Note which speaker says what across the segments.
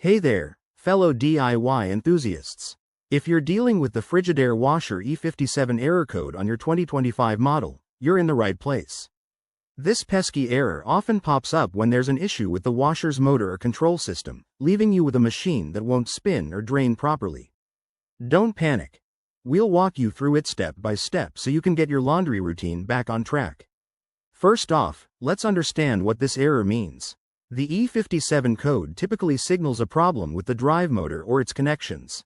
Speaker 1: Hey there, fellow DIY enthusiasts. If you're dealing with the Frigidaire washer E57 error code on your 2025 model, you're in the right place. This pesky error often pops up when there's an issue with the washer's motor or control system, leaving you with a machine that won't spin or drain properly. Don't panic. We'll walk you through it step by step so you can get your laundry routine back on track. First off, let's understand what this error means. The E57 code typically signals a problem with the drive motor or its connections.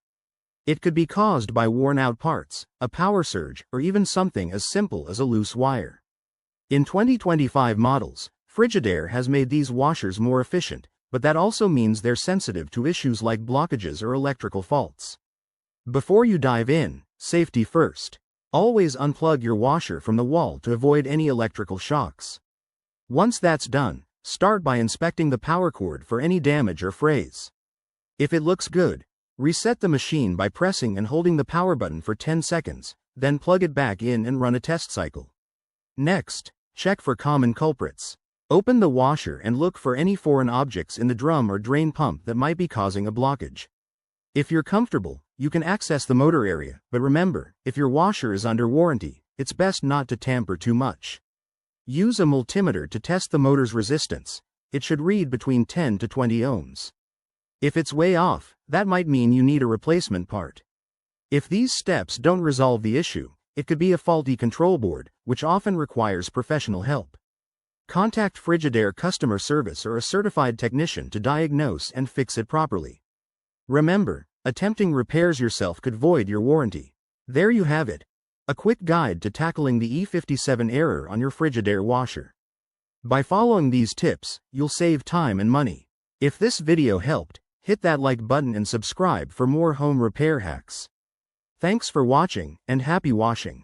Speaker 1: It could be caused by worn-out parts, a power surge, or even something as simple as a loose wire. In 2025 models, Frigidaire has made these washers more efficient, but that also means they're sensitive to issues like blockages or electrical faults. Before you dive in, safety first. Always unplug your washer from the wall to avoid any electrical shocks. Once that's done, start by inspecting the power cord for any damage or frays. If it looks good, reset the machine by pressing and holding the power button for 10 seconds, then plug it back in and run a test cycle. Next, check for common culprits. Open the washer and look for any foreign objects in the drum or drain pump that might be causing a blockage. If you're comfortable, you can access the motor area, but remember, if your washer is under warranty, it's best not to tamper too much. Use a multimeter to test the motor's resistance. It should read between 10 to 20 ohms. If it's way off, that might mean you need a replacement part. If these steps don't resolve the issue, it could be a faulty control board, which often requires professional help. Contact Frigidaire customer service or a certified technician to diagnose and fix it properly. Remember, attempting repairs yourself could void your warranty. There you have it. A quick guide to tackling the E57 error on your Frigidaire washer. By following these tips, you'll save time and money. If this video helped, hit that like button and subscribe for more home repair hacks. Thanks for watching, and happy washing.